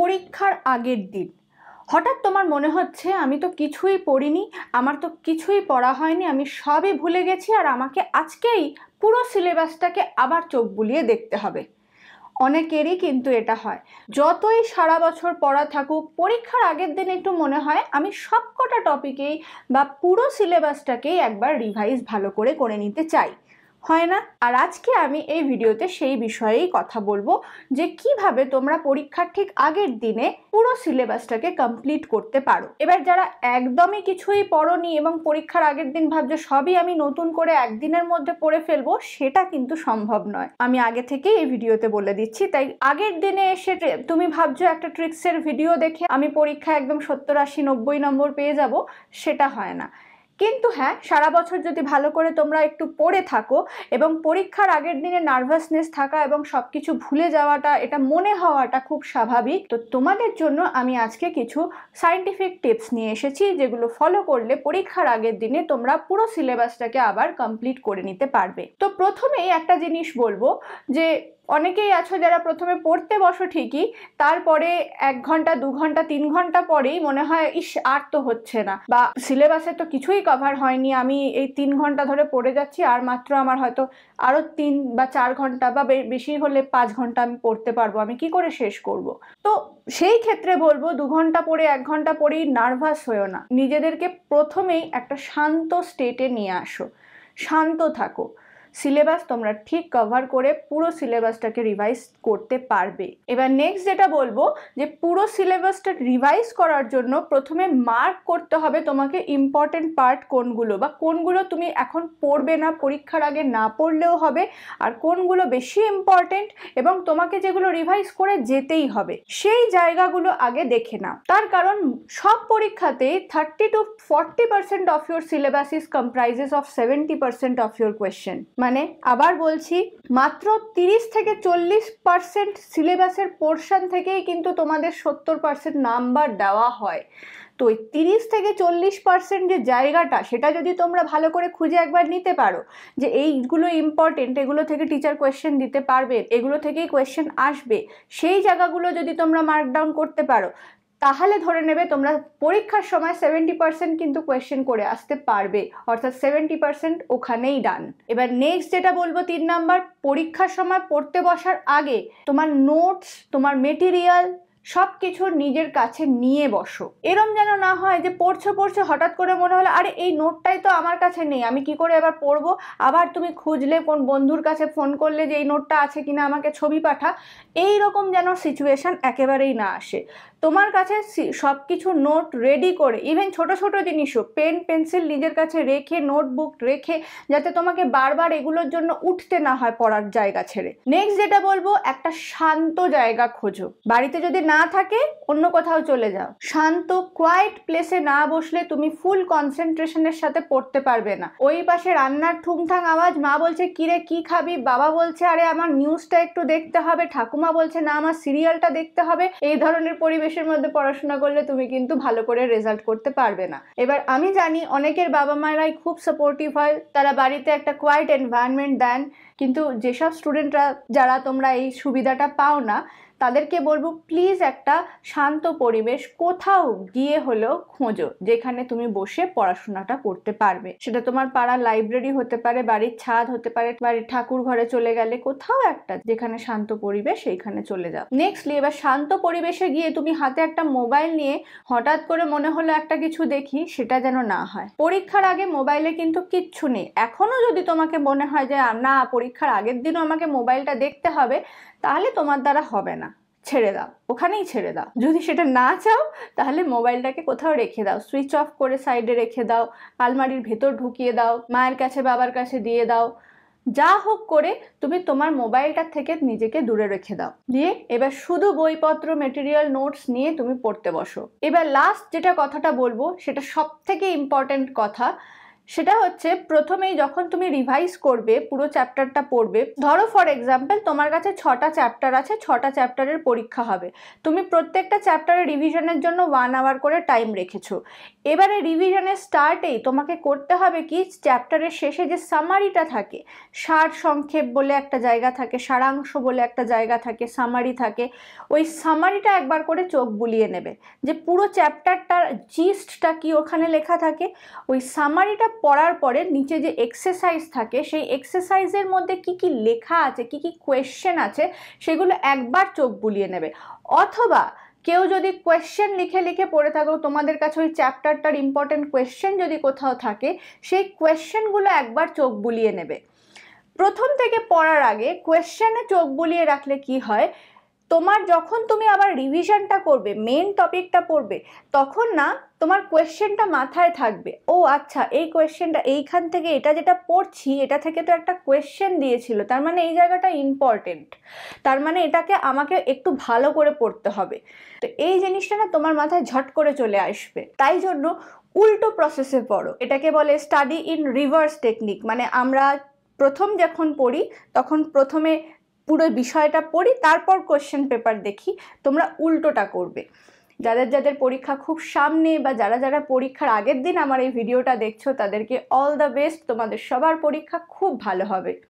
পরীক্ষার আগের দিন হঠাৎ তোমার মনে হচ্ছে আমি তো কিছুই পড়িনি, আমার তো কিছুই পড়া হয়নি, আমি সবই ভুলে গেছি আর আমাকে আজকেই পুরো সিলেবাসটাকে আবার চোখ বুলিয়ে দেখতে হবে। অনেকেরই কিন্তু এটা হয়। যতই সারা বছর পড়া থাকুক, পরীক্ষার আগের দিন একটু মনে হয় আমি সবকটা টপিকেই বা পুরো সিলেবাসটাকেই একবার রিভাইজ ভালো করে নিতে চাই, হয় না? আর আজকে আমি এই ভিডিওতে সেই বিষয়েই কথা বলবো যে কিভাবে তোমরা পরীক্ষার ঠিক আগের দিনে পুরো সিলেবাসটাকে কমপ্লিট করতে পারো। এবার যারা একদমই কিছুই পড়োনি এবং পরীক্ষার আগের দিন ভাবছো সবই আমি নতুন করে একদিনের মধ্যে পড়ে ফেলবো, সেটা কিন্তু সম্ভব নয়। আমি আগে থেকেই এই ভিডিওতে বলে দিচ্ছি। তাই আগের দিনে এসে তুমি ভাবছো একটা ট্রিক্সের ভিডিও দেখে আমি পরীক্ষা একদম 70, 80, 90 নম্বর পেয়ে যাব, সেটা হয় না। কিন্তু হ্যাঁ, সারা বছর যদি ভালো করে তোমরা একটু পড়ে থাকো এবং পরীক্ষার আগের দিনে নার্ভাসনেস থাকা এবং সবকিছু ভুলে যাওয়াটা, এটা মনে হওয়াটা খুব স্বাভাবিক। তো তোমাদের জন্য আমি আজকে কিছু সায়েন্টিফিক টিপস নিয়ে এসেছি, যেগুলো ফলো করলে পরীক্ষার আগের দিনে তোমরা পুরো সিলেবাসটাকে আবার কমপ্লিট করে নিতে পারবে। তো প্রথমেই একটা জিনিস বলবো যে অনেকেই আছো যারা প্রথমে পড়তে বসো ঠিকই, তারপরে 1 ঘন্টা 2 ঘন্টা 3 ঘন্টা পরেই মনে হয় ইস আর তো হচ্ছে না, বা সিলেবাসে তো কিছুই কভার হয়নি, আমি এই 3 ঘন্টা ধরে পড়ে যাচ্ছি, আর মাত্র আমার হয়তো আরো 3 বা 4 ঘন্টা বা বেশি হলে 5 ঘন্টা আমি পড়তে পারবো, আমি কি করে শেষ করব? তো সেই ক্ষেত্রে বলবো 2 ঘন্টা পড়ে 1 ঘন্টা পরেই নার্ভাস হয়েও না, নিজেদেরকে প্রথমেই একটা শান্ত স্টেটে নিয়ে আসো, শান্ত থাকো। সিলেবাস তোমরা ঠিক কভার করে পুরো সিলেবাসটাকে রিভাইজ করতে পারবে। এবার নেক্সট যেটা বলবো যে পুরো সিলেবাসটা রিভাইজ করার জন্য প্রথমে মার্ক করতে হবে তোমাকে ইম্পর্টেন্ট পার্ট কোনগুলো, বা কোনগুলো তুমি এখন পড়বে না, পরীক্ষার আগে না পড়লেও হবে, আর কোনগুলো বেশি ইম্পর্টেন্ট এবং তোমাকে যেগুলো রিভাইজ করে যেতেই হবে, সেই জায়গাগুলো আগে দেখে নাও। তার কারণ সব পরীক্ষাতেই 30 to 40% of your syllabus is comprises of 70% of your question. মানে আবার বলছি, মাত্র 30 থেকে 40% সিলেবাসের পোর্শন থেকেই কিন্তু তোমাদের 70% নাম্বার দেওয়া হয়। তো ওই 30 থেকে 40% যে জায়গাটা, সেটা যদি তোমরা ভালো করে খুঁজে একবার নিতে পারো যে এইগুলো ইম্পর্টেন্ট, এগুলো থেকে টিচার কোয়েশ্চেন দিতে পারবে, এগুলো থেকেই কোয়েশ্চেন আসবে, সেই জায়গাগুলো যদি তোমরা মার্ক ডাউন করতে পারো, তাহলে ধরে নেবে তোমরা পরীক্ষার সময় 70% কিন্তু কোয়েশ্চেন করে আসতে পারবে, অর্থাৎ 70% ওখানেই ডান। এবার নেক্সট যেটা বলবো 3 নাম্বার, পরীক্ষার সময় পড়তে বসার আগে তোমার নোটস, তোমার মেটেরিয়াল সবকিছু নিজের কাছে নিয়ে বসো। এরম যেন না হয় যে পড়ছো হঠাৎ করে মনে হলো আরে এই নোটটাই তো আমার কাছে নেই, আমি কি করে এবার পড়বো, আবার তুমি খুঁজলে, কোন বন্ধুর কাছে ফোন করলে যে এই নোটটা আছে কিনা আমাকে ছবি পাঠা, এই রকম যেন সিচুয়েশন একেবারেই না আসে। তোমার কাছে সবকিছু নোট রেডি করে, ইভেন ছোট ছোট জিনিসও, পেন পেন্সিল নিজের কাছে রেখে, নোটবুক রেখে, যাতে তোমাকে বারবার এগুলোর জন্য উঠতে না হয় পড়ার জায়গা ছেড়ে। নেক্সট যেটা বলবো, একটা শান্ত জায়গা খোঁজো। বাড়িতে যদি না থাকে অন্য কোথাও চলে যাও, শান্ত কোয়াইট প্লেসে না বসলে তুমি ফুল কনসেন্ট্রেশনের সাথে পড়তে পারবে না। ওই পাশে রান্নার ঠুংঠাং আওয়াজ, মা বলছে কিরে কি খাবি, বাবা বলছে আরে আমার নিউজটা একটু দেখতে হবে, ঠাকুমা বলছে না আমার সিরিয়ালটা দেখতে হবে, এই ধরনের পরিবেশের মধ্যে পড়াশোনা করলে তুমি কিন্তু ভালো করে রেজাল্ট করতে পারবে না। এবার আমি জানি অনেকের বাবা মায়েরাই খুব সাপোর্টিভ হয়, তারা বাড়িতে একটা কোয়াইট এনভায়রনমেন্ট দেন, কিন্তু যেসব স্টুডেন্টরা, যারা তোমরা এই সুবিধাটা পাও না, তাদেরকে বলবো প্লিজ একটা শান্ত পরিবেশ কোথাও গিয়ে হলেও খোঁজো, যেখানে তুমি বসে পড়াশোনাটা করতে পারবে। সেটা তোমার পাড়ার লাইব্রেরি হতে পারে, বাড়ির ছাদ হতে পারে, বাড়ির ঠাকুর ঘরে চলে গেলে, কোথাও একটা যেখানে শান্ত পরিবেশ, সেইখানে চলে যাও। নেক্সটলি, এবার শান্ত পরিবেশে গিয়ে তুমি হাতে একটা মোবাইল নিয়ে হঠাৎ করে মনে হলো একটা কিছু দেখি, সেটা যেন না হয়। পরীক্ষার আগে মোবাইলে কিন্তু কিচ্ছু নেই। এখনো যদি তোমাকে মনে হয় যে না পরীক্ষার আগের দিনও আমাকে মোবাইলটা দেখতে হবে, তাহলে তোমার দ্বারা হবে না, ছেড়ে দাও, ওখানেই ছেড়ে দাও। যদি সেটা না চাও তাহলে মোবাইলটাকে কোথাও রেখে দাও, সুইচ অফ করে সাইডে রেখে দাও, আলমারির ভেতর ঢুকিয়ে দাও, মায়ের কাছে বাবার কাছে দিয়ে দাও, যা হোক করে তুমি তোমার মোবাইলটা থেকে নিজেকে দূরে রেখে দাও। দিয়ে এবার শুধু বইপত্র, মেটেরিয়াল, নোটস নিয়ে তুমি পড়তে বসো। এবার লাস্ট যেটা কথাটা বলবো, সেটা সব থেকে ইম্পর্টেন্ট কথা, সেটা হচ্ছে প্রথমেই যখন তুমি রিভাইজ করবে, পুরো চ্যাপ্টারটা পড়বে, ধরো ফর এক্সাম্পল তোমার কাছে 6টা চ্যাপ্টার আছে, 6টা চ্যাপ্টারের পরীক্ষা হবে, তুমি প্রত্যেকটা চ্যাপ্টারের রিভিশনের জন্য 1 আওয়ার করে টাইম রেখেছো। এবারে রিভিশনের স্টার্টেই তোমাকে করতে হবে কি, চ্যাপ্টারের শেষে যে সামারিটা থাকে, সার সংক্ষেপ বলে একটা জায়গা থাকে, সারাংশ বলে একটা জায়গা থাকে, সামারি থাকে, ওই সামারিটা একবার করে চোখ বুলিয়ে নেবে যে পুরো চ্যাপ্টারটার জিস্টটা কি ওখানে লেখা থাকে। ওই সামারিটা পড়ার পরে নিচে যে এক্সারসাইজ থাকে, সেই এক্সারসাইজের মধ্যে কি কি লেখা আছে, কি কি কোয়েশ্চেন আছে, সেগুলো একবার চোখ বুলিয়ে নেবে। অথবা কেউ যদি কোয়েশ্চেন লিখে লিখে পড়ে থাকো, তোমাদের কাছে ওই চ্যাপ্টারটার ইম্পর্টেন্ট কোয়েশ্চেন যদি কোথাও থাকে, সেই কোয়েশ্চেনগুলো একবার চোখ বুলিয়ে নেবে। প্রথম থেকে পড়ার আগে কোয়েশ্চেনে চোখ বুলিয়ে রাখলে কি হয়, তোমার যখন তুমি আবার রিভিশনটা করবে, মেন টপিকটা পড়বে, তখন না তোমার কোয়েশ্চেনটা মাথায় থাকবে, ও আচ্ছা এই কোয়েশ্চেনটা এইখান থেকে, এটা যেটা পড়ছি এটা থেকে তো একটা কোয়েশ্চেন দিয়েছিল, তার মানে এই জায়গাটা ইম্পর্টেন্ট, তার মানে এটাকে আমাকে একটু ভালো করে পড়তে হবে। তো এই জিনিসটা না তোমার মাথায় ঝট করে চলে আসবে। তাই জন্য উল্টো প্রসেসে পড়ো, এটাকে বলে স্টাডি ইন রিভার্স টেকনিক। মানে আমরা প্রথম যখন পড়ি তখন প্রথমে পুরো বিষয়টা পড়ি, তারপর কোশ্চেন পেপার দেখি, তোমরা উল্টোটা করবে। যাদের যাদের পরীক্ষা খুব সামনে বা যারা যারা পরীক্ষার আগের দিন আমার এই ভিডিওটা দেখছো, তাদেরকে অল দ্য বেস্ট, তোমাদের সবার পরীক্ষা খুব ভালো হবে।